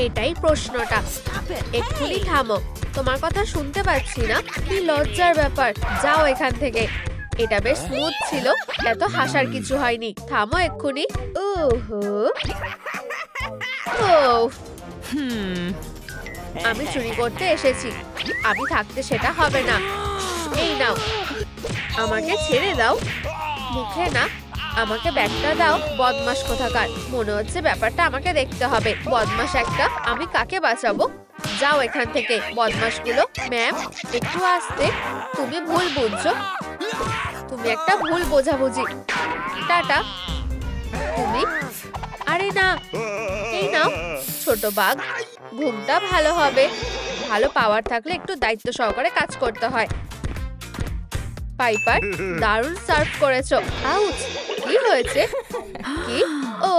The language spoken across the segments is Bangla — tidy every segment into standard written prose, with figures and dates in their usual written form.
এটাই প্রশ্নটা। এক্ষুনি থামো, তোমার কথা শুনতে পাচ্ছি না। কি লজ্জার ব্যাপার, যাও এখান থেকে। এটা বেশ স্মুথ ছিল, এত হাসার কিছু হয়নি। থামো এক্ষুনি। আমি চুরি করতে এসেছি, আমি থাকতে সেটা হবে না। এই নাও, আমাকে ছেড়ে দাও। মুখে না, আমাকে ব্যাগটা দাও। বদমাশ কোথাকার, মনে হচ্ছে ব্যাপারটা আমাকে দেখতে হবে। বদমাশ একটা, আমি কাকে বাঁচাবো? যাও এখান থেকে বদমাশগুলো। ম্যাম, একটু আসতে। তুমি ভুল বুঝছো, তুমি একটা ভুল বোঝাবুঝি। টাটা। তুমি, আরে না, এই নাও ছোট বাঘ। ঘুমটা ভালো হবে। ভালো পাওয়ার থাকলে একটু দায়িত্ব সহকারে কাজ করতে হয়। পাইপার, দারুণ সার্ভ করেছো। আউচ, কি হয়েছে? কি? ও,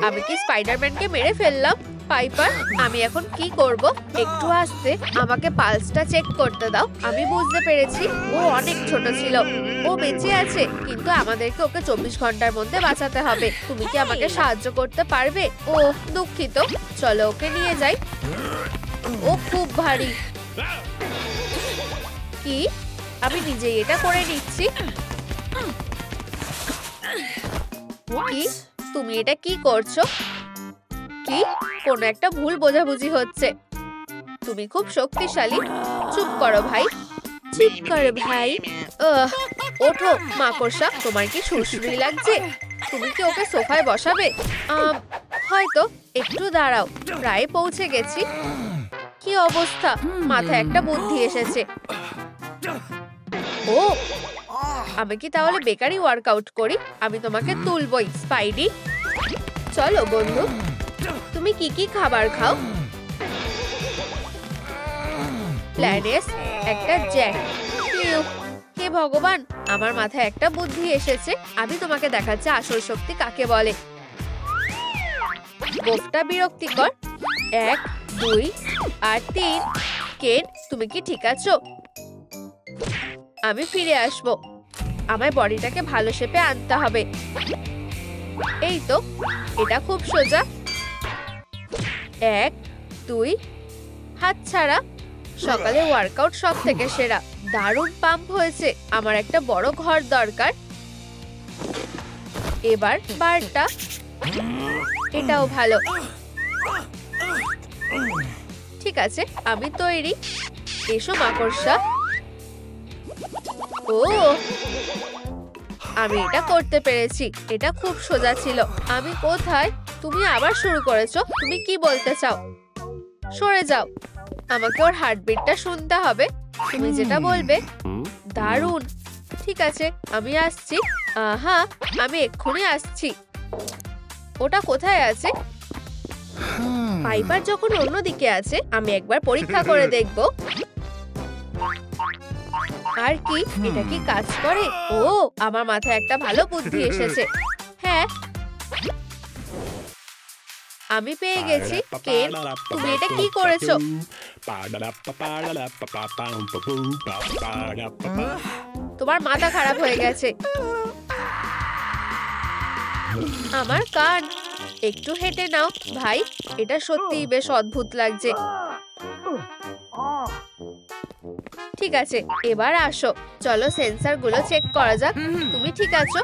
আমি কি স্পাইডারম্যানকে মেরে ফেললাম? পাইপার, আমি এখন কি করব? একটু আসতে, আমাকে পালসটা চেক করতে দাও। আমি বুঝতে পেরেছি, ও অনেক ছোট ছিল। ও বেঁচে আছে, কিন্তু আমাদেরকে ওকে 24 ঘন্টার মধ্যে বাঁচাতে হবে। তুমি কি আমাকে সাহায্য করতে পারবে? ও দুঃখিত, চলো ওকে নিয়ে যাই। ও খুব ভারী। কি? আমি নিজেই এটা করে নিচ্ছি। কি? তুমি এটা কি করছো? কি? কোনো একটা ভুল বোঝাবুঝি হচ্ছে। তুমি খুব শক্তিশালী। চুপ করো ভাই, চুপ করো ভাই। ওঠো মাকড়সা, তোমার কি সুরসুরি লাগছে? তুমি কি ওকে সোফায় বসাবে? হয়তো। একটু দাঁড়াও, প্রায় পৌঁছে গেছি। কি অবস্থা? মাথায় একটা বুদ্ধি এসেছে। ও, আমি কি তাহলে বেকারি ওয়ার্কআউট করি? আমি তোমাকে তুলবই স্পাইডি। চলো বন্ধু। তুমি কি কি খাবার খাও? প্ল্যানেস, একটা জ্যাক। হে ভগবান, আমার মাথায় একটা বুদ্ধি এসেছে। আমি তোমাকে দেখাচ্ছি আসল শক্তি কাকে বলে। গোফটা বিরক্তিকর। 1, 2 আর 3। কেন, তুমি কি ঠিক আছো? আমি ফিরে আসবো। আমায় বডিটাকে ভালো শেপে আনতে হবে। এই তো, এটা খুব সোজা। 1, 2, হাত ছাড়া। সকালে ওয়ার্কআউট সব থেকে সেরা। দারুণ পাম্প হয়েছে। আমার একটা বড় ঘর দরকার। এবার বারটা। এটাও ভালো। ঠিক আছে, আমি তৈরি। এসো মাকড়সা। ও, আমি এটা করতে পেরেছি। এটা খুব সোজা ছিল। আমি কোথায়? তুমি আবার শুরু করেছো। তুমি কি বলতে চাও? সরে যাও, আমাকে ওর হার্টবিটটা শুনতে হবে। তুমি যেটা বলবে। দারুণ। ঠিক আছে, আমি আসছি। আহা, আমি এক্ষুনি আসছি। ওটা কোথায় আছে? পাইপার যখন অন্যদিকে আছে, আমি একবার পরীক্ষা করে দেখব। আর কি, এটা কি কাজ করে? ও, আমার মাথায় একটা ভালো বুদ্ধি এসেছে। হ্যাঁ, আমি পেয়ে গেছি। কেন, তুমি এটা কি করেছো? তোমার মাথা খারাপ হয়ে গেছে। আমার কান। একটু হেঁটে নাও ভাই, এটা সত্যিই বেশ অদ্ভুত লাগছে। ঠিক আছে, এবার আসো। চলো সেন্সর গুলো চেক করা যাক। তুমি ঠিক আছো?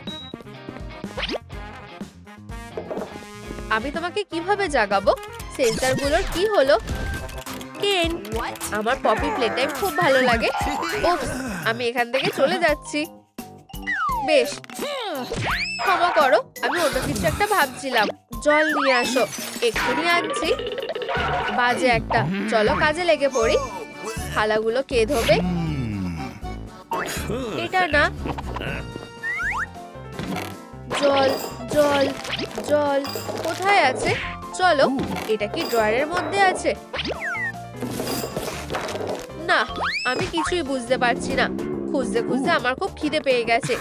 আমি তোমাকে কিভাবে জাগাবো? সেন্সর গুলোর কি হলো? কেন, আমার পপি প্লে টাইম খুব ভালো লাগে। উপস, আমি এখান থেকে চলে যাচ্ছি। বেশ, ক্ষমা করো, আমি অন্য কিছু একটা ভাবছিলাম। জল নিয়ে আসো। এক্ষুনি আনছি। বাজে একটা। চলো কাজে লেগে পড়ি। থালাগুলো কে ধোবে? এটা না। জল, জল, জল কোথায় আছে? চলো, এটা কি ড্রয়ারের মধ্যে আছে? না, আমি কিছুই বুঝতে পারছি না। খুঁজতে খুঁজতে আমার খুব খিদে পেয়ে গেছে।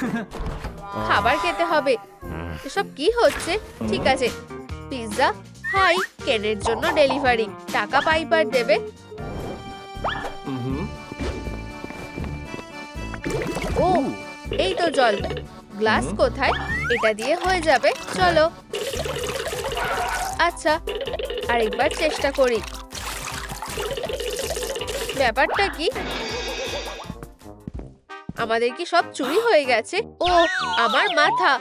খাবার খেতে হবে। এসব কি হচ্ছে? ঠিক আছে, পিৎজা। হাই, কেনের জন্য ডেলিভারি। টাকা পাইপার দেবে। ও, এই তো জল। গ্লাস কোথায়? এটা দিয়ে হয়ে যাবে। চলো। আচ্ছা, আরেকবার চেষ্টা করি। ব্যাপারটা কি? আমাদের কি সব চুরি হয়ে গেছে? ও আমার মাথা!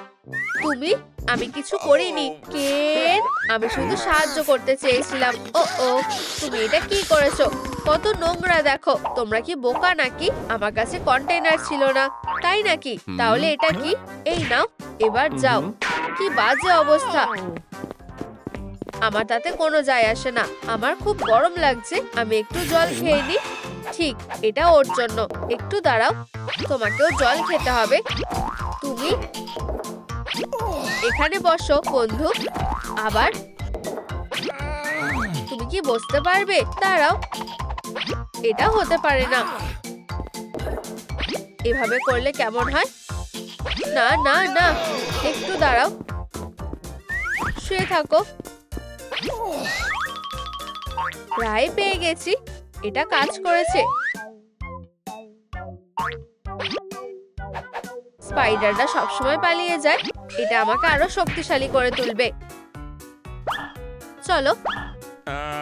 তুমি? আমি কিছু করিনি কেন, আমি শুধু সাহায্য করতে চেয়েছিলাম। ও ও তুমি এটা কি করেছো? কত নোংরা দেখো। তোমরা কি বোকা নাকি? আমার কাছে কন্টেইনার ছিল না, তাই নাকি? তাহলে এটা কি? এই নাও, এবার যাও। কি বাজে অবস্থা। আমার তাতে কোনো যায় আসে না। আমার খুব গরম লাগছে, আমি একটু জল খেয়ে নিই। ঠিক, এটা ওর জন্য। একটু দাঁড়াও, তোমাকেও জল খেতে হবে। তুমি এখানে বসো বন্ধু। আবার তুমি কি বসতে পারবে? দাঁড়াও, এটা হতে পারে না। এভাবে করলে কেমন হয়? না না না, একটু দাঁড়াও, শুয়ে থাকো। প্রায় পেয়ে গেছি, এটা কাজ করেছে। স্পাইডাররা সবসময় পালিয়ে যায়, এটা আমাকে আরো শক্তিশালী করে তুলবে। চলো,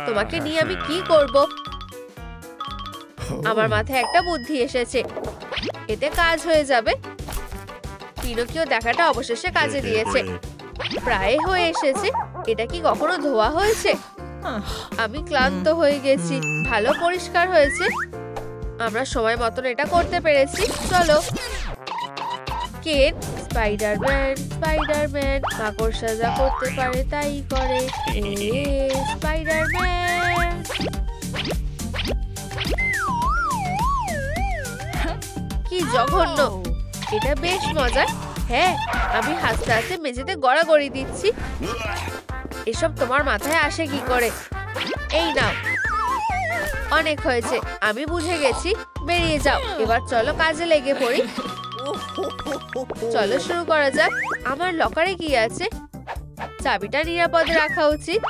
তোমাকে নিয়ে আমি কি করব? আমার মাথায় একটা বুদ্ধি এসেছে, এতে কাজ হয়ে যাবে। পিনোকিও দেখাটা অবশেষে কাজে দিয়েছে, প্রায় হয়ে এসেছে। এটা কি কখনো ধোয়া হয়েছে? আমি ক্লান্ত হয়ে গেছি। ভালো পরিষ্কার হয়েছে। আমরা সময় মতন এটা করতে পেরেছি। চলো। কেন? স্পাইডারম্যান, স্পাইডারম্যান মাকড়সা যা করতে পারে তাই করে। স্পাইডারম্যান। কি জঘন্য! এটা বেশ মজার। হ্যাঁ, আমি হাসতে হাসতে মেঝেতে গড়াগড়ি দিচ্ছি। এসব তোমার মাথায় আসে কি করে? এই নাও, অনেক হয়েছে, আমি বুঝে গেছি। বেরিয়ে যাও। এবার চলো কাজে লেগে পড়ি। চলো শুরু করা যাক। আমার লকারে কি আছে? চাবিটা নিরাপদে রাখা উচিত।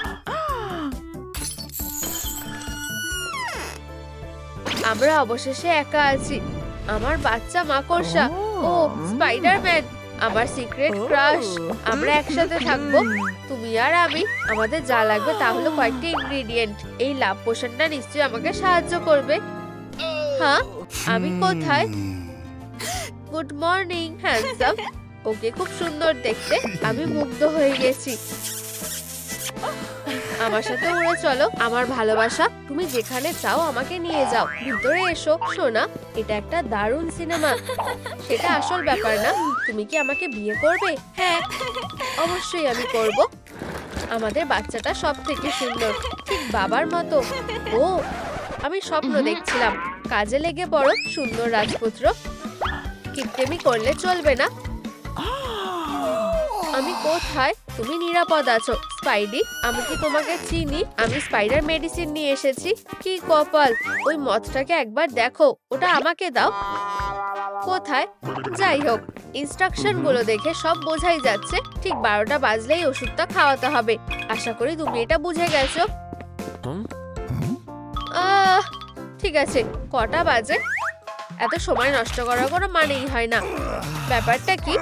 আমরা অবশেষে একা আছি। আমার বাচ্চা মাকড়সা। ও স্পাইডারম্যান, আমার সিক্রেট ক্রাশ। আমরা একসাথে থাকবো, তুমি আর আমি। আমাদের যা লাগবে তা হলো কয়েকটি ইনগ্রেডিয়েন্ট। এই লাভ পোশনটা নিশ্চয়ই আমাকে সাহায্য করবে। হ্যাঁ, আমি কোথায়? Good morning handsome. ওকে খুব সুন্দর দেখতে, আমি মুগ্ধ হয়ে গেছি। আমার সাথে উড়ে চলো আমার ভালোবাসা। তুমি যেখানে চাও আমাকে নিয়ে যাও। ভিতরে এসো সোনা, এটা একটা দারুণ সিনেমা। সেটা আসল ব্যাপার না। তুমি কি আমাকে বিয়ে করবে? হ্যাঁ, অবশ্যই আমি করব। আমাদের বাচ্চাটা সব থেকে সুন্দর, ঠিক বাবার মতো। ও, আমি স্বপ্ন দেখছিলাম। কাজে লেগে পড়ো সুন্দর রাজপুত্র। কিপটেমি করলে চলবে না। আমি কোথায়? তুমি নিরাপদ আছো স্পাইডি। আমি কি তোমাকে চিনি? আমি স্পাইডার মেডিসিন নিয়ে এসেছি। কি কপাল! ওই মদটাকে একবার দেখো, ওটা আমাকে দাও। কোথায়? যাই হোক, ইনস্ট্রাকশন গুলো দেখে সব বোঝাই যাচ্ছে। ঠিক 12টা বাজলেই ওষুধটা খাওয়াতে হবে। আশা করি তুমি এটা বুঝে গেছো। ঠিক আছে, কটা বাজে? এত সময় নষ্ট করার কোনো মানেই হয় না। ব্যাপারটা কি?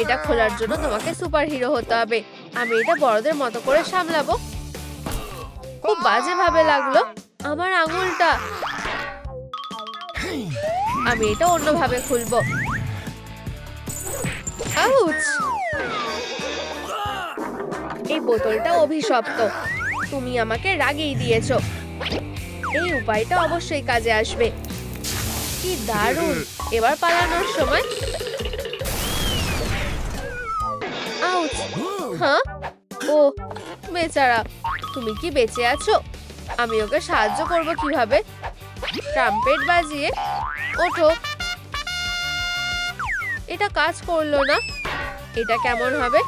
এটা খোলার জন্য তোমাকে সুপার হিরো হতে হবে। আমি এটা বড়দের মতো করে সামলাবো। খুব বাজে ভাবে লাগলো আমার আঙুলটা। আমি এটা অন্যভাবে খুলবো। আউচ! এই বোতলটা অভিশপ্ত। তুমি আমাকে রাগিয়ে দিয়েছো। এই উপায়টা অবশ্যই কাজে আসবে। কি দারুণ! এবার পালানোর সময়। আউচ! হ্যাঁ, ও বেচারা, তুমি কি বেঁচে আছো? আমি ওকে সাহায্য করব কিভাবে? ট্রাম্পেট বাজিয়ে ওঠো। এটা কাজ করলো না। এটা কেমন হবে?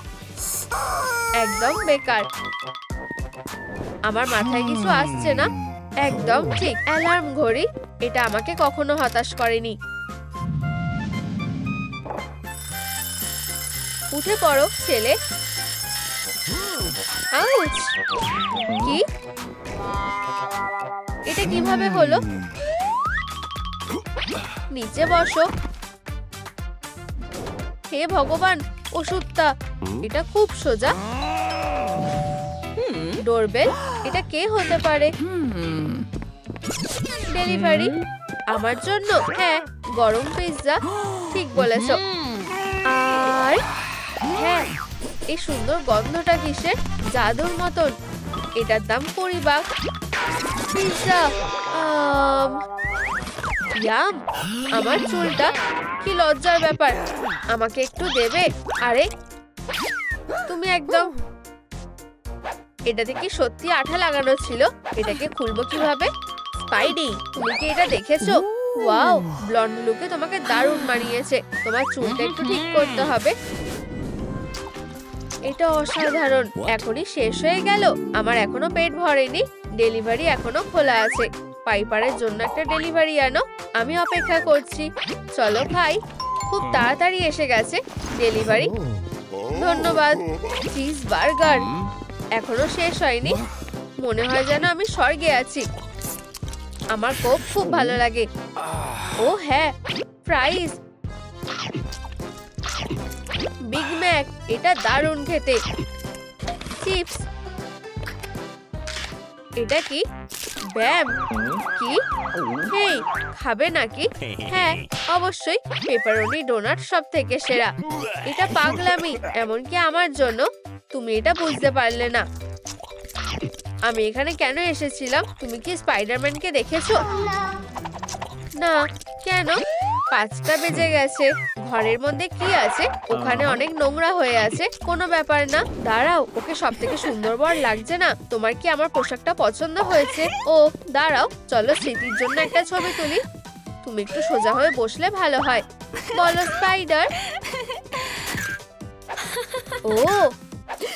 একদম বেকার। আমার মাথায় কিছু আসছে না। একদম ঠিক, অ্যালার্ম ঘড়ি। এটা আমাকে কখনো হতাশ করেনি। উঠে পড়ো ছেলে। আউচ! কি? এটা কিভাবে হলো? নিচে বসো। হে ভগবান, ওষুধটা! এটা খুব সোজা। ডোরবেল, এটা কে হতে পারে? ডেলিভারি আমার জন্য? হ্যাঁ, গরম পিৎজা। ঠিক বলেছো। আর হ্যাঁ, এই সুন্দর গন্ধটা কিসের? জাদুর মতন। এটার দাম 20 বাক। পিৎজা। ইয়াম, আমার চুলটা, কি লজ্জার ব্যাপার। আমাকে একটু দেবে? আরে তুমি একদম, এটাতে কি সত্যি আঠা লাগানো ছিল? এটাকে খুলবো কিভাবে? স্পাইডি, তুমি কি এটা দেখেছো? ওয়াও, ব্লন্ড লুকে তোমাকে দারুণ মানিয়েছে। তোমার চুলটা একটু ঠিক করতে হবে। এটা অসাধারণ। এখনই শেষ হয়ে গেল। আমার এখনো পেট ভরেনি। ডেলিভারি এখনো খোলা আছে। পাইপারের জন্য একটা ডেলিভারি আনো। আমি অপেক্ষা করছি। চলো খাই। খুব তাড়াতাড়ি এসে গেছে ডেলিভারি। ধন্যবাদ। চিজ বার্গার এখনো শেষ হয়নি। মনে হয় যেন আমি স্বর্গে আছি। আমার কোক খুব ভালো লাগে। ও হ্যাঁ, ফ্রাইজ। বিগ ম্যাক, এটা দারুণ খেতে। চিপস। এটা কি? ব্যাম। কি? হেই, খাবে নাকি? হ্যাঁ, অবশ্যই। পেপারনি ডোনাট সব থেকে সেরা। এটা পাগলামি, এমনকি আমার জন্য। তুমি এটা বুঝতে পারলে না। আমি এখানে কেন এসেছিলাম? তুমি কি স্পাইডারম্যানকে দেখেছো? না। কেন? 5টা বেজে গেছে। ঘরের মধ্যে কি আছে? ওখানে অনেক নোংরা হয়ে আছে। কোনো ব্যাপার না। দাঁড়াও, ওকে সব থেকে সুন্দর বর লাগছে না? তোমার কি আমার পোশাকটা পছন্দ হয়েছে? ও দাঁড়াও, চলো স্মৃতির জন্য একটা ছবি তুলি। তুমি একটু সোজা হয়ে বসলে ভালো হয়। বলো স্পাইডার। ও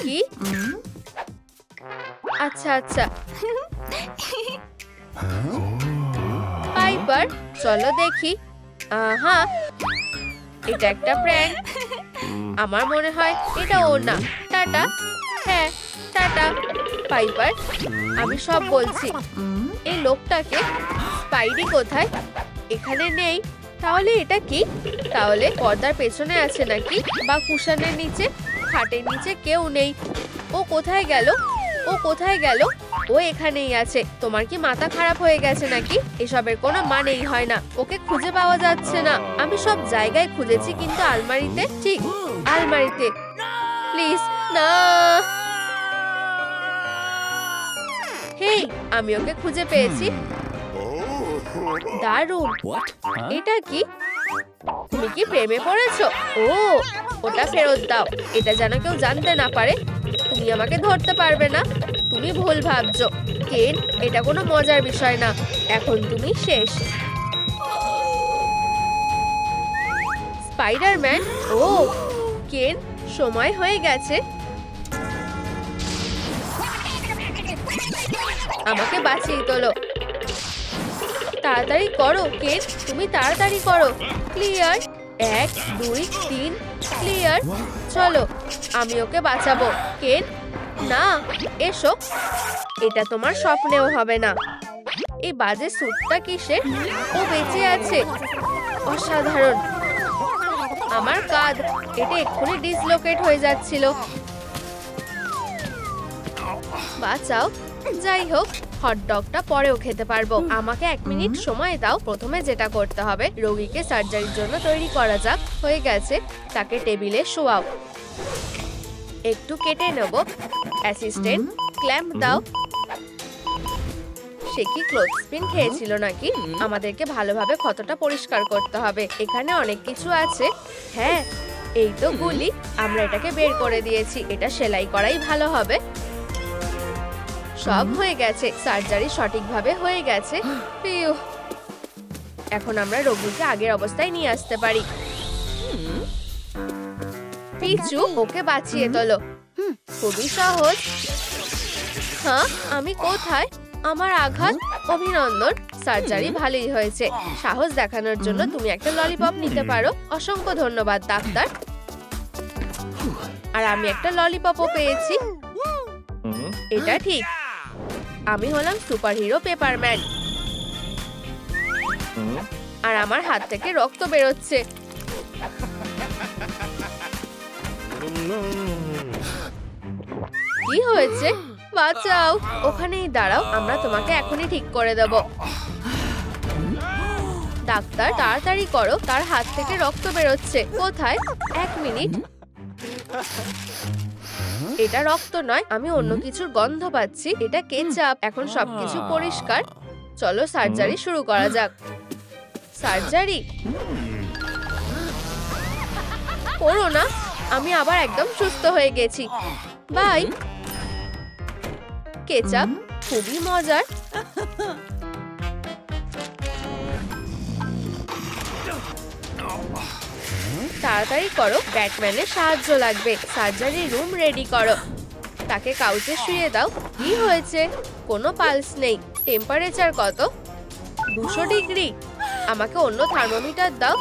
কি? আচ্ছা আচ্ছা। পাইপার, চলো দেখি। আহা, এটা একটা প্র্যাঙ্ক। আমার মনে হয় এটা ও না। টাটা। হ্যাঁ, টাটা। পাইপার, আমি সব বলছি। এই লোকটাকে। স্পাইডি কোথায়? এখানে নেই। তাহলে এটা কি? তাহলে পর্দার পেছনে আছে নাকি? বা কুশনের নিচে? খাটের নিচে কেউ নেই। ও কোথায় গেল? ও কোথায় গেল? ও এখানেই আছে। তোমার কি মাথা খারাপ হয়ে গেছে নাকি? এসবের কোনো মানেই হয় না। ওকে খুঁজে পাওয়া যাচ্ছে না। আমি সব জায়গায় খুঁজেছি, কিন্তু আলমারিতে, ঠিক আলমারিতে। প্লিজ না। হেই, আমি ওকে খুঁজে পেয়েছি। দারুণ। এটা কি? তুমি কি প্রেমে পড়েছো? ও, ওটা ফেরত দাও। এটা যেন কেউ জানতে না পারে। তুমি আমাকে ধরতে পারবে না। তুমি ভুল ভাবছো কেন। এটা কোনো মজার বিষয় না। এখন তুমি শেষ। স্পাইডারম্যান। ও কেন, সময় হয়ে গেছে। আমাকে বাঁচিয়ে তোলো। তাড়াতাড়ি করো কেন, তুমি তাড়াতাড়ি করো। ক্লিয়ার। 1 2 3 ক্লিয়ার। চলো, আমি ওকে বাঁচাবো। কেন না, এসো। এটা তোমার স্বপ্নেও হবে না। এই বাজে স্যুটটা কিসের? ও বেঁচে আছে। অসাধারণ। আমার কাঁধ, এটা এক্ষুনি ডিসলোকেট হয়ে যাচ্ছিল। বাঁচাও। যাই হোক, হটডগটা পরেও খেতে পারবো। আমাকে 1 মিনিট সময় দাও। প্রথমে যেটা করতে হবে, রোগীকে সার্জারির জন্য তৈরি করা যাক। হয়ে গেছে। তাকে টেবিলে শোয়াও। একটু কেটে নেব। অ্যাসিস্ট্যান্ট, ক্ল্যাম্প দাও। সে কি ক্লোথস্পিন খেয়েছিল নাকি? আমাদেরকে ভালোভাবে ক্ষতটা পরিষ্কার করতে হবে। এখানে অনেক কিছু আছে। হ্যাঁ, এই তো গুলি। আমরা এটাকে বের করে দিয়েছি। এটা সেলাই করাই ভালো হবে। সব হয়ে গেছে। সার্জারি সঠিকভাবে হয়ে গেছে। এখন আমরা রোগীকে আগের অবস্থায় নিয়ে আসতে পারি। পিচু, ওকে বাঁচিয়ে তোলো। খুবই সহজ। হ্যাঁ, আমি কোথায়? আমার আঘাত। অভিনন্দন, সার্জারি ভালোই হয়েছে। সাহস দেখানোর জন্য তুমি একটা ললিপপ নিতে পারো। অসংখ্য ধন্যবাদ ডাক্তার। আর আমি একটা ললিপপও পেয়েছি। এটা ঠিক। আমি হলাম সুপারহিরো পেপারম্যান। আর আমার হাত থেকে রক্ত বেরোচ্ছে। কি হয়েছে? বাঁচাও, ওখানেই দাঁড়াও, আমরা তোমাকে এখনই ঠিক করে দেব। ডাক্তার তাড়াতাড়ি করো, তার হাত থেকে রক্ত বেরোচ্ছে। কোথায়? 1 মিনিট। এটা রক্ত নয়, আমি অন্য কিছুর গন্ধ পাচ্ছি। এটা কেচাপ। এখন সবকিছু পরিষ্কার। চলো সার্জারি শুরু করা যাক। সার্জারি করো না, আমি আবার একদম সুস্থ হয়ে গেছি। বাই। কেচাপ খুবই মজার। তাড়াতাড়ি করো, ব্যাটম্যানের সাহায্য লাগবে। সার্জারি রুম রেডি করো। তাকে কাউচে শুয়ে দাও। কি হয়েছে? কোনো পালস নেই। টেম্পারেচার কত? 200 ডিগ্রি। আমাকে অন্য থার্মোমিটার দাও।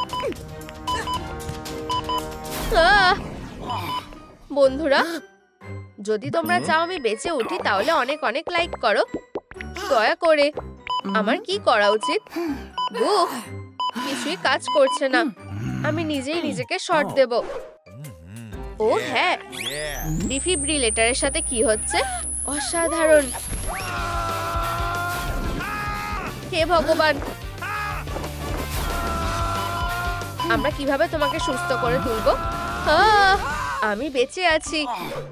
বন্ধুরা, যদি তোমরা চাও আমি বেঁচে উঠি তাহলে অনেক অনেক লাইক করো দয়া করে। আমার কি করা উচিত? কিছুই কাজ করছে না। আমি নিজেই নিজেকে শর্ট দেব। ও হ্যাঁ, ডিফিব্রিলেটরের সাথে কি হচ্ছে? অসাধারণ। হে ভগবান, আমরা কিভাবে তোমাকে সুস্থ করে তুলবো? আমি বেঁচে আছি।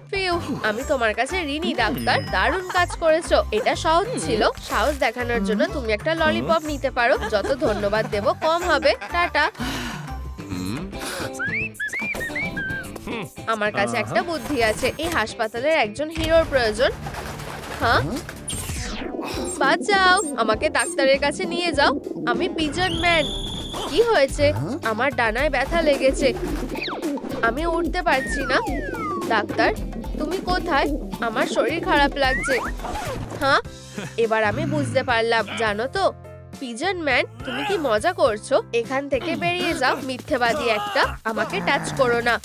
ফিউ, আমি তোমার কাছে ঋণী ডাক্তার। দারুণ কাজ করেছো। এটা সহজ ছিল। সাহস দেখানোর জন্য তুমি একটা ললিপপ নিতে পারো। যত ধন্যবাদ দেব কম হবে। টাটা। আমার কাছে একটা বুদ্ধি আছে। এই হাসপাতালের একজন হিরোর প্রয়োজন। হ্যাঁ, বাঁচাও, আমাকে ডাক্তারের কাছে নিয়ে যাও। আমি পিজন ম্যান। কি হয়েছে? আমার ডানায় ব্যথা লেগেছে। আমি উঠতে পারছি না। ডাক্তার, তুমি কোথায়? আমার শরীর খারাপ লাগছে। হ্যাঁ, এবার আমি বুঝতে পারলাম। জানো তো পিজন ম্যান, তুমি কি মজা করছো? এখান থেকে বেরিয়ে যাও, মিথ্যেবাদী একটা। আমাকে টাচ করো না।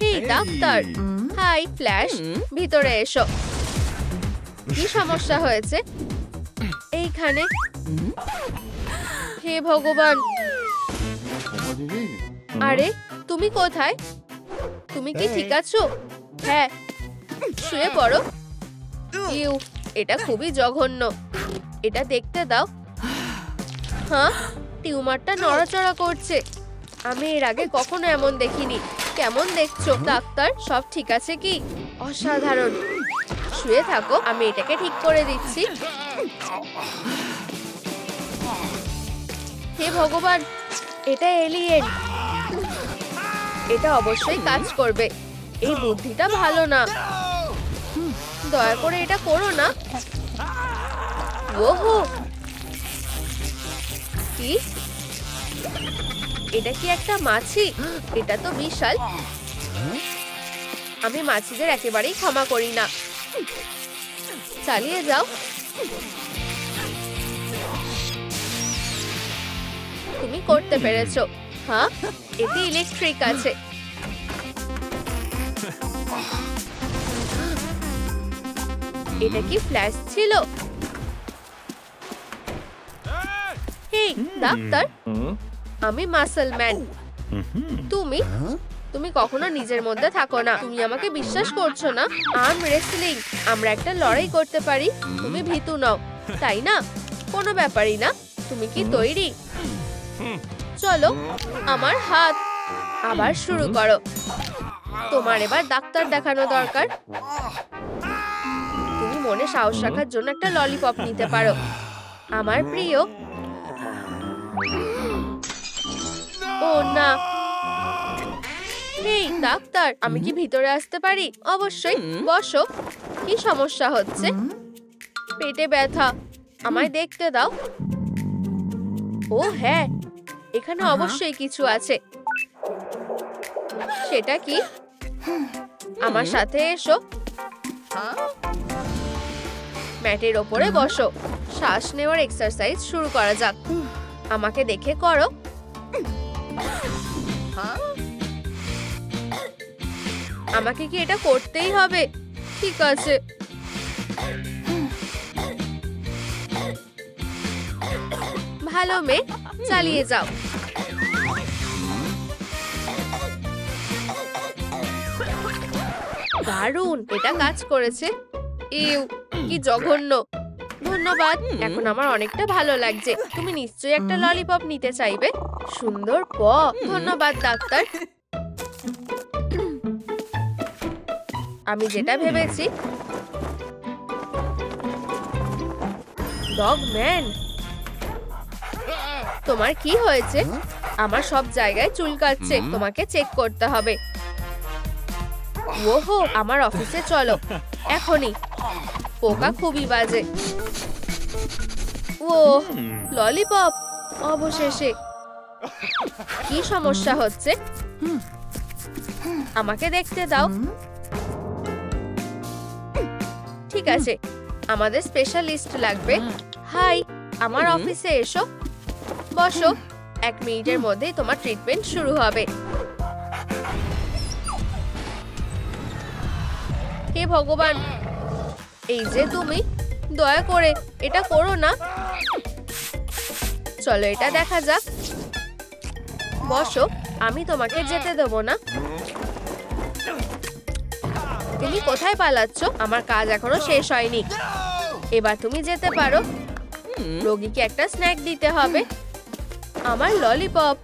হেই ডাক্তার। হাই ফ্ল্যাশ, ভিতরে এসো। কি সমস্যা হয়েছে? এইখানে। হে ভগবান। আরে তুমি কোথায়? তুমি কি ঠিক আছো? হ্যাঁ, শুয়ে পড়ো। ইউ, এটা খুবই জঘন্য। এটা দেখতে দাও। হ্যাঁ, টিউমারটা নড়াচড়া করছে। আমি এর আগে কখনো এমন দেখিনি। কেমন দেখছো? ডাক্তার, সব ঠিক আছে কি? অসাধারণ। শুয়ে থাকো, আমি এটাকে ঠিক করে দিচ্ছি। হে ভগবান, এটা এলিয়েন। এটা অবশ্যই কাজ করবে। এই বুদ্ধিটা ভালো না। দয়া করে এটা করো না। ওহো, কি? এটা কি একটা মাছি? এটা তো বিশাল। আমি মাছিদের একেবারেই ক্ষমা করি না। চালিয়ে যাও। তুমি করতে পেরেছো। হ্যাঁ, এতে ইলেকট্রিক আছে। এটা কি ফ্ল্যাশ ছিল? হেই ডাক্তার, আমি মাসল ম্যান। তুমি তুমি কখনো নিজের মধ্যে থাকো না। তুমি আমাকে বিশ্বাস করছো না? আর্ম রেসলিং, আমরা একটা লড়াই করতে পারি। তুমি ভীতু নও, তাই না? কোনো ব্যাপারই না। তুমি কি তৈরি? চলো, আমার হাত। আবার শুরু করো। তোমার এবার ডাক্তার দেখানো দরকার। তুমি মনে সাহস রাখার জন্য একটা ললিপপ নিতে পারো। আমার প্রিয়। ও না। হেই ডাক্তার, আমি কি ভিতরে আসতে পারি? অবশ্যই, বসো। কি সমস্যা হচ্ছে? পেটে ব্যথা। আমায় দেখতে দাও। ও হ্যাঁ, এখানে অবশ্যই কিছু আছে। সেটা কি? আমার সাথে এসো। ম্যাটের ওপরে বসো। শ্বাস নেওয়ার এক্সারসাইজ শুরু করা যাক। আমাকে দেখে করো। আমাকে কি এটা করতেই হবে? ঠিক আছে। ভালো মেয়ে, চালিয়ে যাও। দারুণ, এটা কাজ করেছে। ইউ, কি জঘন্য। ধন্যবাদ, এখন আমার অনেকটা ভালো লাগছে। তুমি নিশ্চয়ই একটা ললিপপ নিতে চাইবে। সুন্দর ধন্যবাদ ডাক্তার। আমি যেটা ভেবেছি। ডগ ম্যান, তোমার কি হয়েছে? আমার সব জায়গায় চুলকাচ্ছে, তোমাকে চেক করতে হবে। ওহো, আমার অফিসে চলো এখনই। পোকা খুবই বাজে। ও ললিপপ, অবশেষে। কি সমস্যা হচ্ছে? আমাকে দেখতে দাও। ঠিক আছে, আমাদের স্পেশালিস্ট লাগবে। হাই, আমার অফিসে এসো, বসো। 1 মিনিটের মধ্যেই তোমার ট্রিটমেন্ট শুরু হবে। হে ভগবান, এই যে তুমি, দয়া করে এটা করো না। চলো এটা দেখা যাক। বসো, আমি তোমাকে যেতে দেবো না। তুমি কোথায় পালাচ্ছ? আমার কাজ এখনো শেষ হয়নি। এবার তুমি যেতে পারো। রোগীকে একটা স্ন্যাক দিতে হবে। আমার ললিপপ।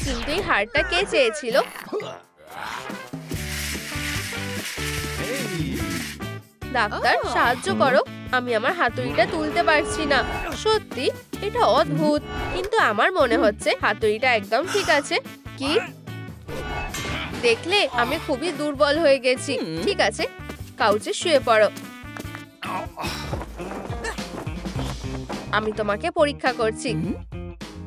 কিন্তু এই হাড়টা কে চেয়েছিল? ডাক্তার, সাহায্য করো। আমি আমার হাতুড়িটা তুলতে পারছি না। সত্যি, এটা অদ্ভুত। কিন্তু আমার মনে হচ্ছে হাতুড়িটা একদম ঠিক আছে। কি দেখলে? আমি খুবই দুর্বল হয়ে গেছি। ঠিক আছে, কাউচে শুয়ে পড়ো। আমি তোমাকে পরীক্ষা করছি।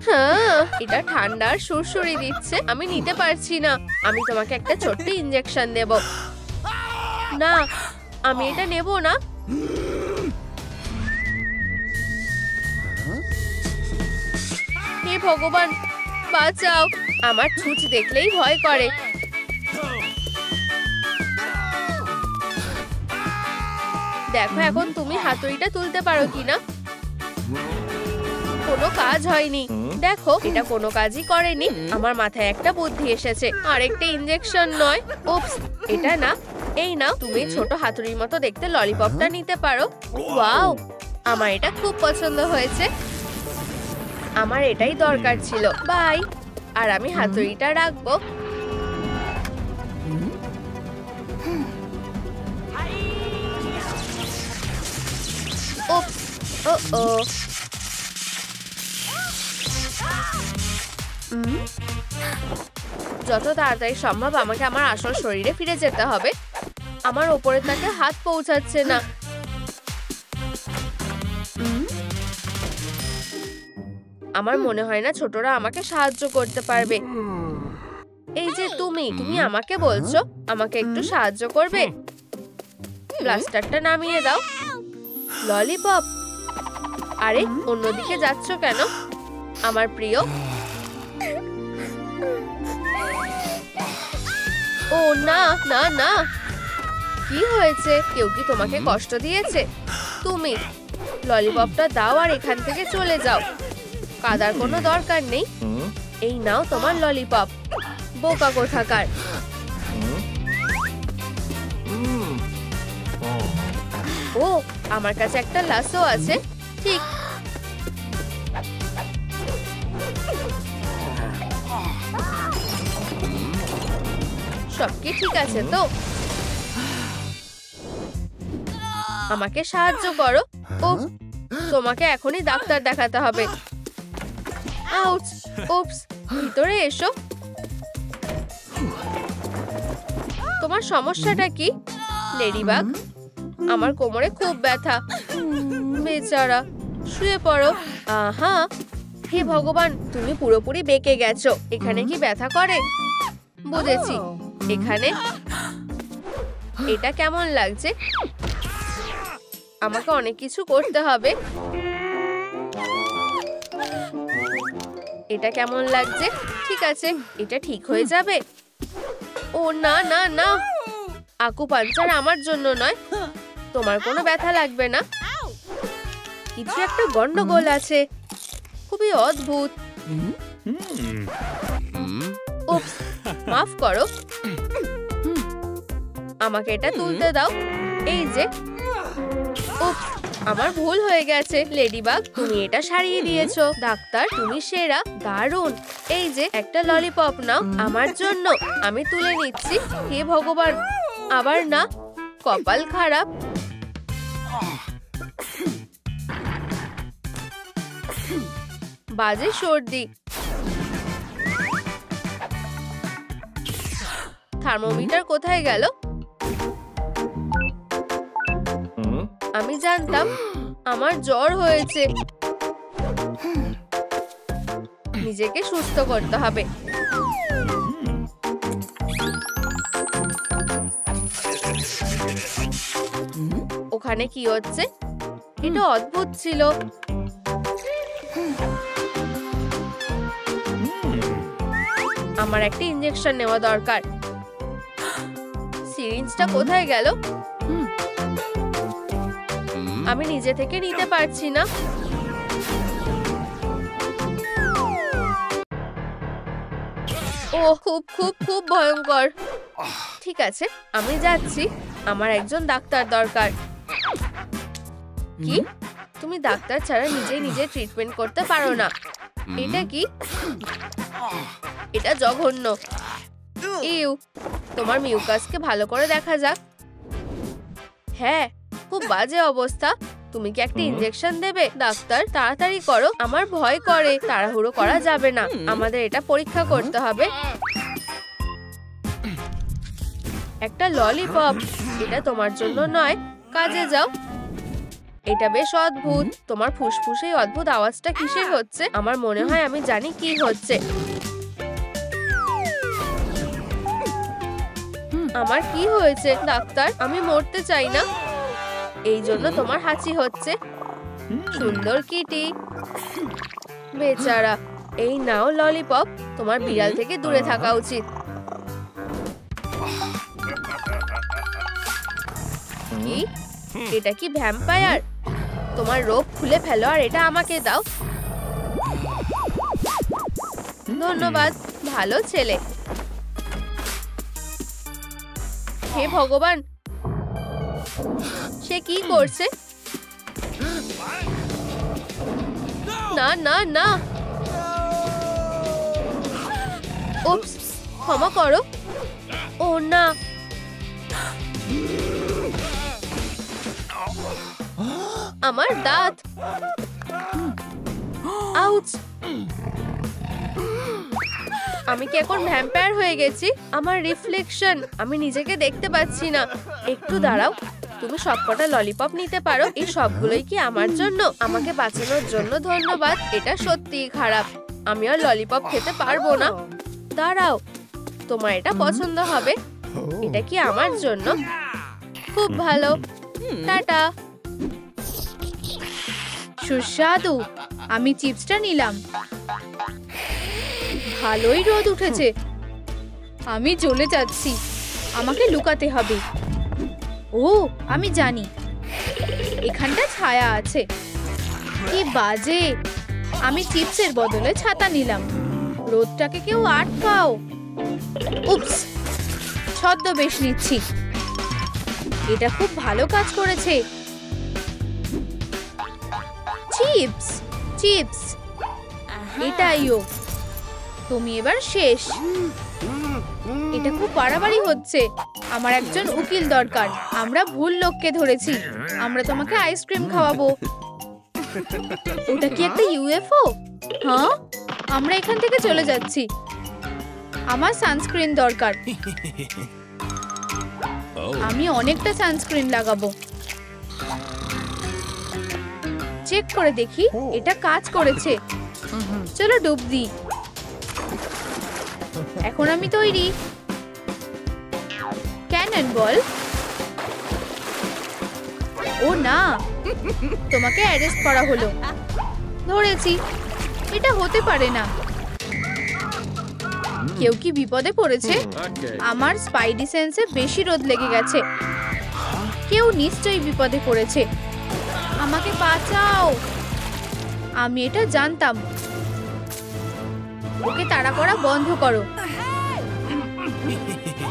হ্যাঁ, এটা ঠান্ডার সুরসুরি দিচ্ছে। আমি নিতে পারছি না। আমি তোমাকে একটা ছোট্ট ইনজেকশন দেব। না, আমি এটা নেব না। হে ভগবান, বাঁচাও। আমার ছুঁচ দেখলেই ভয় করে। দেখো এখন তুমি হাতুড়িটা তুলতে পারো কিনা। কোনো কাজ হয়নি। দেখো, এটা কোনো কাজই করেনি। আমার মাথায় একটা বুদ্ধি এসেছে। আরেকটা ইনজেকশন নয়। উপস, এটা না। এই নাও, তুমি ছোট হাতুড়ির মতো দেখতে ললিপপটা নিতে পারো। ওয়াও, আমার এটা খুব পছন্দ হয়েছে। আমার এটাই দরকার ছিল। বাই। আর আমি হাতুড়িটা রাখবো। উপস, ও যত তাড়াতাড়ি সম্ভব আমাকে আমার আসল শরীরে ফিরে যেতে হবে। আমার ওপরে তাকে হাত পৌঁছাচ্ছে না। আমার মনে হয় না ছোটরা আমাকে সাহায্য করতে পারবে। এই যে তুমি আমাকে বলছো আমাকে একটু সাহায্য করবে। প্লাস্টারটা নামিয়ে দাও। ললিপপ, আরে অন্যদিকে যাচ্ছ কেন? আমার প্রিয়। ও না না না, কি হয়েছে? কেউ কি তোমাকে কষ্ট দিয়েছে? তুমি ললিপপটা দাও আর এখান থেকে চলে যাও। কাদার কোনো দরকার নেই। এই নাও তোমার ললিপপ। বোকা কোথাকার। ও, আমার কাছে একটা লাসো আছে। ঠিক। সব কি ঠিক আছে তো? আমাকে সাহায্য করো। উফ, তোমাকে এখনই ডাক্তার দেখাতে হবে। আউচ, উপস, ভিতরে এসো। তোমার সমস্যাটা কি? লেডিবাগ, আমার কোমরে খুব ব্যথা। বেচারা, শুয়ে পড়ো। আহা, হে ভগবান, তুমি পুরোপুরি বেঁকে গেছো। এখানে কি ব্যথা করে? বুঝেছি, এখানে। এটা কেমন লাগছে? আমাকে অনেক কিছু করতে হবে। এটা কেমন লাগছে? ঠিক আছে, এটা ঠিক হয়ে যাবে। ও না না না, আকুপাঞ্চার আমার জন্য নয়। তোমার কোনো ব্যথা লাগবে না। কিছু একটা গন্ডগোল আছে। খুবই অদ্ভুত। উপস, মাফ করো। আমাকে এটা তুলতে দাও। এই যে, উফ, আমার ভুল হয়ে গেছে। লেডিবাগ, তুমি এটা সারিয়ে দিয়েছো। ডাক্তার, তুমি সেরা, দারুণ। এই যে একটা ললিপপ নাও আমার জন্য, আমি তুলে নিচ্ছি। হে ভগবান, আবার না, কপাল খারাপ। বাজে সর্দি। থার্মোমিটার কোথায় গেল? আমি জানতাম আমার জ্বর হয়েছে। নিজেকে সুস্থ করতে হবে। ওখানে কি হচ্ছে? এটা অদ্ভুত ছিল। আমার একটা ইনজেকশন নেওয়া দরকার। সিরিঞ্জটা কোথায় গেল? আমি নিজে থেকে নিতে পারছি না। ও খুব খুব খুব ভয়ঙ্কর। ঠিক আছে, আমি যাচ্ছি। আমার একজন ডাক্তার দরকার। কি? তুমি ডাক্তার ছাড়া নিজে ট্রিটমেন্ট করতে পারো না? এটা কি? এটা জঘন্য। ইউ, তোমার মিউকাসকে ভালো করে দেখা যাক। হ্যাঁ, খুব বাজে অবস্থা। তুমি কি একটা ইনজেকশন দেবে? ডাক্তার, তাড়াতাড়ি করো, আমার ভয় করে। তাড়াহুড়ো করা যাবে না, আমাদের এটা পরীক্ষা করতে হবে। একটা ললিপপ, এটা তোমার জন্য নয়, কাজে যাও। এটা বেশ অদ্ভুত। তোমার ফুসফুসে অদ্ভুত আওয়াজটা কিসের হচ্ছে? আমার মনে হয় আমি জানি কি হচ্ছে। আমার কি হয়েছে ডাক্তার? আমি মরতে চাই না। এই জন্য তোমার হাঁচি হচ্ছে। সুন্দর কিটি, বেচারা। এই নাও ললিপপ, তোমার বিড়াল থেকে দূরে থাকা উচিত। কি? এটা কি ভ্যাম্পায়ার? তোমার রোগ খুলে ফেলো আর এটা আমাকে দাও। ধন্যবাদ, ভালো ছেলে। হে ভগবান, সে কি করছে? না না না, উপস, ক্ষমা করো। ও না, আমার দাঁত। আউচ! আমি কি এখন ভ্যাম্পায়ার হয়ে গেছি? আমার রিফ্লেকশন, আমি নিজেকে দেখতে পাচ্ছি না। একটু দাঁড়াও, তুমি সবকটা ললিপপ নিতে পারো। এই সবগুলোই কি আমার জন্য? আমাকে বাঁচানোর জন্য ধন্যবাদ। এটা সত্যিই খারাপ, আমি আর ললিপপ খেতে পারবো না। দাঁড়াও, তোমার এটা পছন্দ হবে। এটা কি আমার জন্য? খুব ভালো, টাটা। সুস্বাদু। আমি চিপসটা নিলাম। ভালোই রোদ উঠেছে। আমি জ্বলে যাচ্ছি, আমাকে লুকাতে হবে। ও, আমি জানি, এখানটা ছায়া আছে। কি বাজে! আমি চিপসের বদলে ছাতা নিলাম। রোদটাকে কেউ আটকাও। উপস, ছদ্মবেশ নিচ্ছি। এটা খুব ভালো কাজ করেছে। চিপস চিপস, এটাইও। তুমি এবার শেষ। এটা খুব বাড়াবাড়ি হচ্ছে। আমার একজন উকিল দরকার। আমরা ভুল লোককে ধরেছি। আমরা তোমাকে আইসক্রিম খাওয়াবো। ওটা কি একটা ইউএফও? হ্যাঁ, আমরা এখান থেকে চলে যাচ্ছি। আমার সানস্ক্রিন দরকার। আমি অনেকটা সানস্ক্রিন লাগাবো। চেক করে দেখি এটা কাজ করেছে। চলো ডুব দিই। এখন আমি তৈরি। Cannon ball. ও না, তোমাকে অ্যারেস্ট করা হলো। ধরেছি। এটা হতে পারে না। কেউ কি বিপদে পড়েছে? আমার স্পাইডি সেন্সে বেশি রোদ লেগে গেছে। কেউ নিশ্চয়ই বিপদে পড়েছে। আমাকে বাঁচাও। আমি এটা জানতাম। ওকে তাড়া করা বন্ধ করো।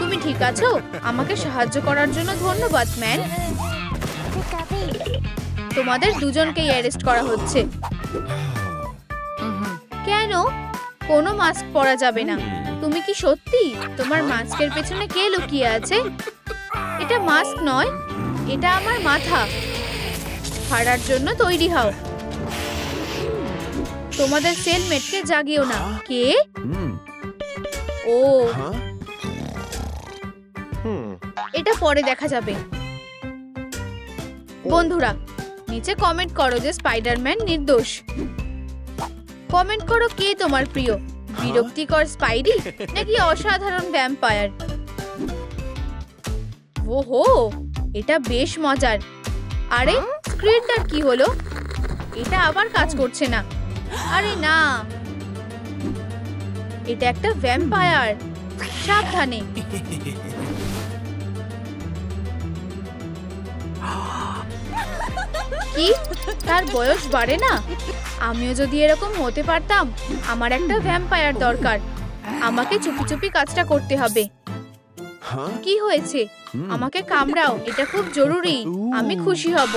তুমি ঠিক আছো? আমাকে সাহায্য করার জন্য ধন্যবাদ ম্যান। তোমাদের দুজনকেই অ্যারেস্ট করা হচ্ছে। কেন? কোনো মাস্ক পরা যাবে না। তুমি কি সত্যি? তোমার মাস্কের পেছনে কে লুকিয়ে আছে? এটা মাস্ক নয়, এটা আমার মাথা। হারার জন্য তৈরি হও। তোমাদের সেলমেটকে জাগিও না। কে? ও, এটা পরে দেখা যাবে। বন্ধুরা, নিচে কমেন্ট করো যে স্পাইডারম্যান নির্দোষ। কমেন্ট করো কে তোমার প্রিয়, বিরক্তিকর স্পাইডি নাকি অসাধারণ ভ্যাম্পায়ার। ওহো, এটা বেশ মজার। আরে স্ক্রিনটার কি হলো? এটা আবার কাজ করছে না। আরে না, এটা একটা ভ্যাম্পায়ার। সাবধানে। কি? তার বয়স বাড়ে না? আমিও যদি এরকম হতে পারতাম। আমার একটা ভ্যাম্পায়ার দরকার। আমাকে চুপি চুপি কাজটা করতে হবে। কি হয়েছে? আমাকে কামড়াও, এটা খুব জরুরি। আমি খুশি হব।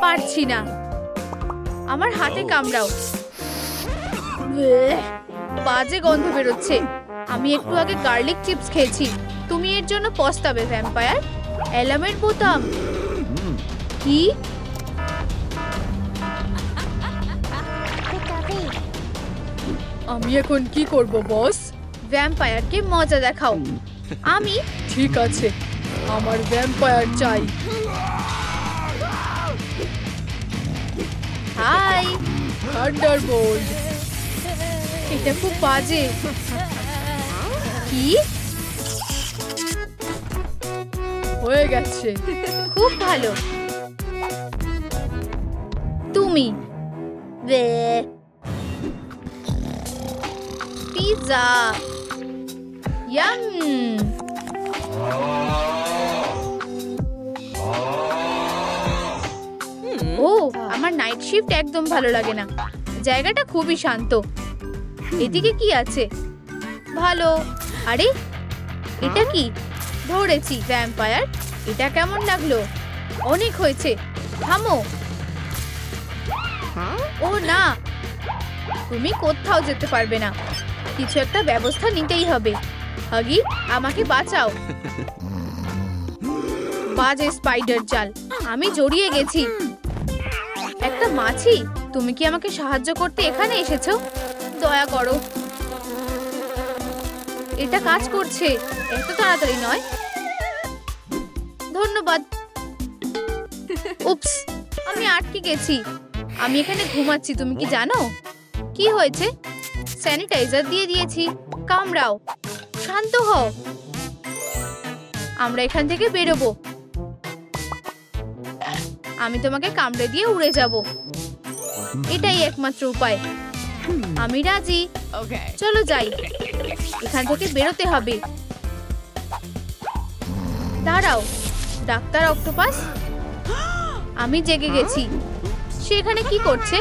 পারছি না। আমার হাতে কামড়াও। বাজে গন্ধ বেরোচ্ছে। আমি একটু আগে গার্লিক চিপস খেয়েছি। তুমি এর জন্য পস্তাবে ভ্যাম্পায়ার। অ্যালার্মের বোতাম। কি? আমি এখন কি করব বস? ভ্যাম্পায়ারকে মজা দেখাও। আমি? ঠিক আছে, আমার ভ্যাম্পায়ার চাই। Hi, thunderbolt. এটা খুব বাজে। কি হয়ে গেছে? খুব ভালো। তুমি পিৎজা। ইয়াম। ও, আমার নাইট শিফট একদম ভালো লাগে না। জায়গাটা খুবই শান্ত। এদিকে কি আছে? ভালো। আরে এটা কি? ধরেছি ভ্যাম্পায়ার। এটা কেমন লাগলো? অনেক হয়েছে, থামো। ও না, তুমি কোথাও যেতে পারবে না। কিছু একটা ব্যবস্থা নিতেই হবে। হাগি, আমাকে বাঁচাও। বাজে স্পাইডার জাল। আমি জড়িয়ে গেছি। একটা মাছি, তুমি কি আমাকে সাহায্য করতে এখানে এসেছো? দয়া করো। এটা কাজ করছে। এত তাড়াতাড়ি নয়। ধন্যবাদ। উপস, আমি আটকে গেছি। আমি এখানে ঘুমাচ্ছি, তুমি কি জানো? কি হয়েছে? স্যানিটাইজার দিয়ে দিয়েছি। কামড়াও। শান্ত হও। আমরা এখান থেকে বেরোবো। আমি তোমাকে কামড়ে দিয়ে উড়ে যাব। এটাই একমাত্র উপায়। আমি রাজি। চলো যাই। এখান থেকে বেরোতে হবে। দাঁড়াও, ডাক্তার অক্টোপাস। আমি জেগে গেছি। সে এখানে কি করছে?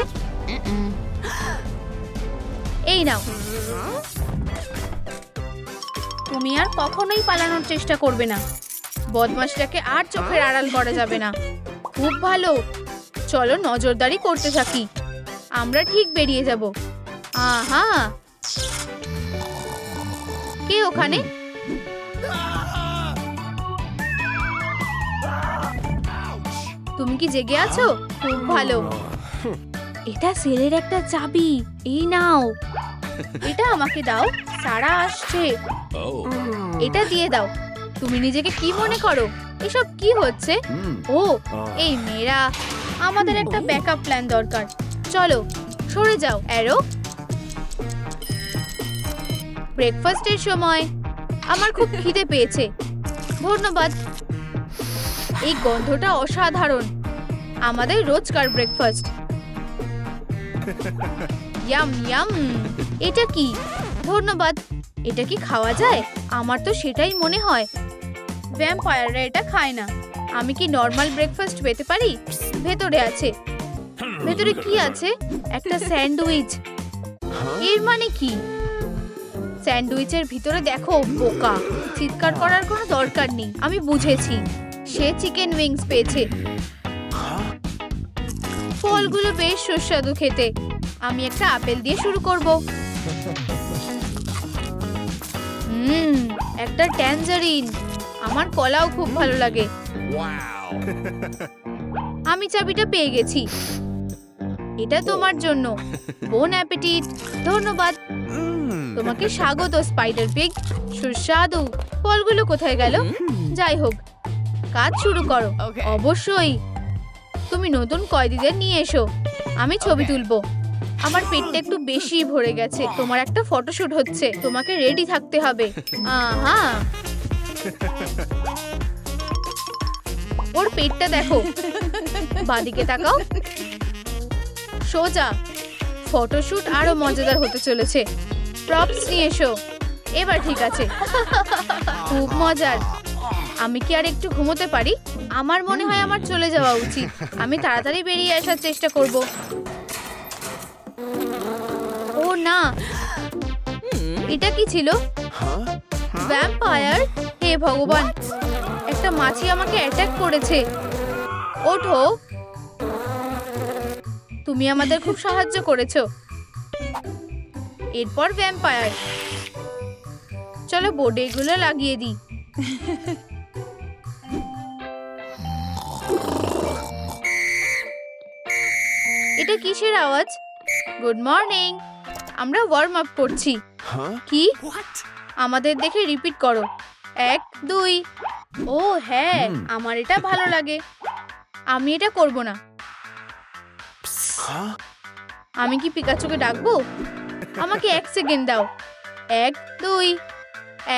এই নাও। তুমি আর কখনোই পালানোর চেষ্টা করবে না। বদমাশটাকে আর চোখের আড়াল করা যাবে না। খুব ভালো। চলো নজরদারি করতে থাকি। আমরা ঠিক বেরিয়ে যাব। আহা, কে ওখানে? তুমি কি জেগে আছো? খুব ভালো। এটা সেলের একটা চাবি। এই নাও। এটা আমাকে দাও। সারা আসছে। এটা দিয়ে দাও। তুমি নিজেকে কি মনে করো? এসব কি হচ্ছে? ও, এই মেয়েরা। আমাদের একটা ব্যাকআপ প্ল্যান দরকার। চলো সরে যাও। অ্যারো, ব্রেকফাস্টের সময়। আমার খুব খিদে পেয়েছে। ধন্যবাদ। এই গন্ধটা অসাধারণ। আমাদের রোজকার ব্রেকফাস্ট। Yam yam. এটা কি? ধন্যবাদ। এটা কি খাওয়া যায়? আমার তো সেটাই মনে হয়। ভ্যাম্পায়াররা এটা খায় না। আমি কি নর্মাল ব্রেকফাস্ট পেতে পারি? ভেতরে আছে। ভেতরে কি আছে? একটা স্যান্ডউইচ। এর মানে কি? স্যান্ডউইচের ভিতরে দেখো, বোকা। চিৎকার করার কোনো দরকার নেই, আমি বুঝেছি। সে চিকেন উইংস পেয়েছে। ফলগুলো বেশ সুস্বাদু খেতে। আমি একটা আপেল দিয়ে শুরু করব। একটা ট্যাঞ্জারিন। আমার কলাও খুব ভালো লাগে। আমি চাবিটা পেয়ে গেছি। এটা তোমার জন্য। বোন অ্যাপেটিট। ধন্যবাদ। তোমাকে স্বাগত স্পাইডার পিগ। সুস্বাদু। ফলগুলো কোথায় গেল? যাই হোক, কাজ শুরু করো। অবশ্যই। তুমি নতুন কয়েদিদের নিয়ে এসো, আমি ছবি তুলবো। আমার পেটটা একটু বেশি ভরে গেছে। তোমার একটা ফটোশুট হচ্ছে, তোমাকে রেডি থাকতে হবে। আহা, ওর পেটটা দেখো। বাদিকে তাকাও। সোজা। ফটোশুট আরো মজাদার হতে চলেছে। প্রপস নিয়ে এসো। এবার ঠিক আছে। খুব মজার। আমি কি আর একটু ঘুমোতে পারি? আমার মনে হয় আমার চলে যাওয়া উচিত। আমি তাড়াতাড়ি বেরিয়ে আসার চেষ্টা করব। ও না, এটা কি ছিল? ভ্যাম্পায়ার? হে ভগবান, একটা মাছি আমাকে অ্যাটাক করেছে। ওঠো। তুমি আমাদের খুব সাহায্য করেছো। এরপর ভ্যাম্পায়ার। চলো বোর্ডে এগুলো লাগিয়ে দিই। এটা কিসের আওয়াজ? Good morning. আমরা ওয়ার্ম আপ করছি। কি? আমাদের দেখে রিপিট করো। 1 2। ও হ্যাঁ, আমার এটা ভালো লাগে। আমি এটা করব না। আমি কি পিকাচুকে ডাকবো? আমাকে 1 সেকেন্ড দাও। 1 2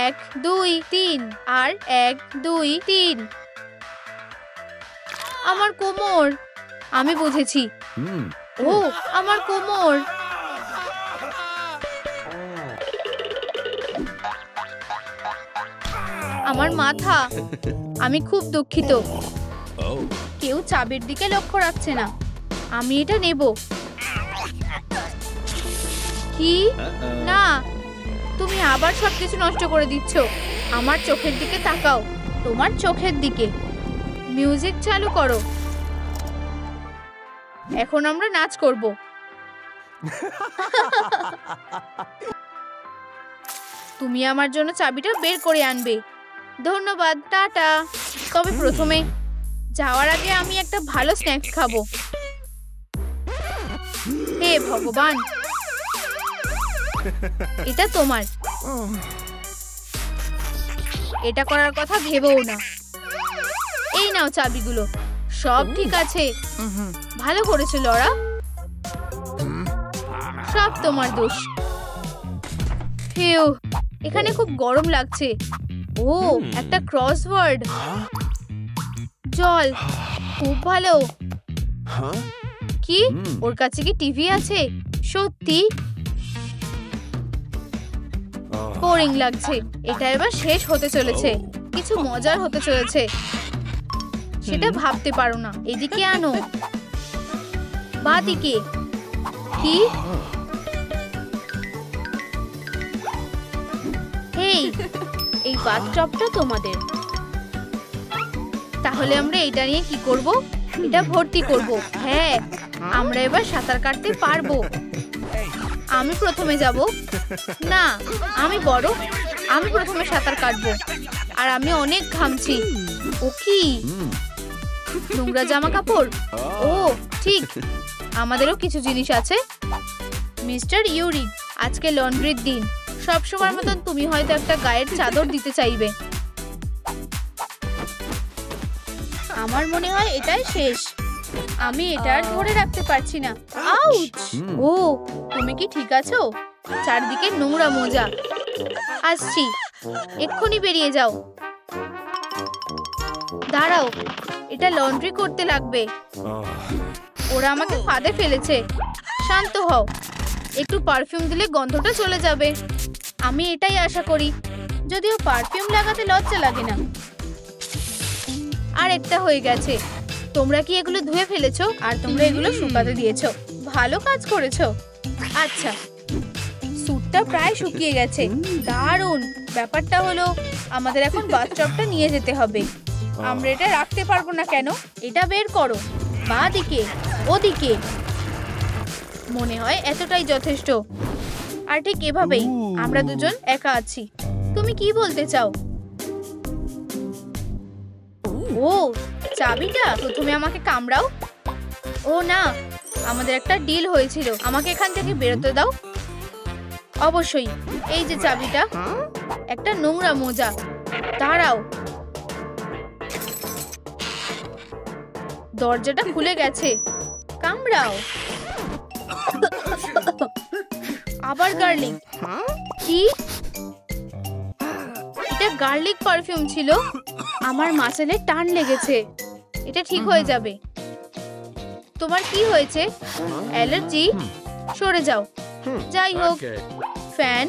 1 2 3 আর 1 2 3। আমার কোমর। আমি বুঝেছি। ও আমার কোমর। আমার মাথা। আমি খুব দুঃখিত। কেউ চাবির দিকে লক্ষ্য রাখছে না। আমি এটা নেব। কি? না, তুমি আবার সবকিছু নষ্ট করে দিচ্ছ। আমার চোখের দিকে তাকাও। তোমার চোখের দিকে। মিউজিক চালু করো। এখন আমরা নাচ করব। তুমি আমার জন্য চাবিটা বের করে আনবে। ধন্যবাদ। টাটা। তবে প্রথমে যাওয়ার আগে আমি একটা ভালো স্ন্যাক্স খাবো। হে ভগবান, এটা তোমার। এটা করার কথা ভেবেও না। এই নাও চাবিগুলো। সব ঠিক আছে। ভালো করেছো লরা। সব তোমার দোষ। ফিউ, এখানে খুব গরম লাগছে। ও একটা ক্রসওয়ার্ড। জল। খুব ভালো। কি? ওর কাছে কি টিভি আছে? সত্যি বোরিং লাগছে। এটা এবার শেষ হতে চলেছে। কিছু মজার হতে চলেছে। সেটা ভাবতে পারো না। এদিকে আনো। বাদিকে। কি? হেই, এই বাথটবটা তোমাদের। তাহলে আমরা এটা নিয়ে কি করব? এটা ভর্তি করব। হ্যাঁ, আমরা এবার সাঁতার কাটতে পারবো। আমি প্রথমে যাব। না, আমি বড়। আমি প্রথমে সাঁতার কাটবো। আর আমি অনেক ঘামছি। ও কি? নোংরা জামা কাপড়। ও ঠিক, আমাদেরও কিছু জিনিস আছে। মিস্টার ইউরিক, আজকে লন্ড্রির দিন। সবসময় মতন তুমি হয়তো একটা গায়ের চাদর দিতে চাইবে। আমার মনে হয় এটাই শেষ। আমি এটা আর ধরে রাখতে পারছি না। আউচ! ও, তুমি কি ঠিক আছো? চারদিকে নোংরা মোজা। আসছি, এক্ষুনি বেরিয়ে যাও। দাঁড়াও, এটা লন্ড্রি করতে লাগবে। ওরা আমাকে ফাঁদে ফেলেছে। শান্ত হও। একটু পারফিউম দিলে গন্ধটা চলে যাবে। আমি এটাই আশা করি। যদিও পারফিউম লাগাতে লজ্জা লাগে না। আর একটা হয়ে গেছে। তোমরা কি এগুলো ধুয়ে ফেলেছো? আর তোমরা এগুলো শুকাতে দিয়েছো। ভালো কাজ করেছো। আচ্ছা, স্যুটটা প্রায় শুকিয়ে গেছে। দারুণ। ব্যাপারটা হলো আমাদের এখন বাথটবটা নিয়ে যেতে হবে। আমরা এটা রাখতে পারবো না কেন? এটা বের করো, বাঁ দিকে, ওদিকে। মনে হয় এতটাই যথেষ্ট। আর ঠিক এভাবেই আমরা দুজন একা আছি। তুমি কি বলতে চাও? ও, চাবিটা? প্রথমে আমাকে কামড়াও। ও না, আমাদের একটা ডিল হয়েছিল। আমাকে এখান থেকে বেরোতে দাও। অবশ্যই। এই যে চাবিটা, একটা নোংরা মোজা। দাঁড়াও, দরজাটা খুলে গেছে। কামড়াও। আবার গার্লিক। কি? এটা গার্লিক পারফিউম ছিল। আমার মাসেলে টান লেগেছে। এটা ঠিক হয়ে যাবে। তোমার কি হয়েছে? অ্যালার্জি? সরে যাও। যাই হোক, ফ্যান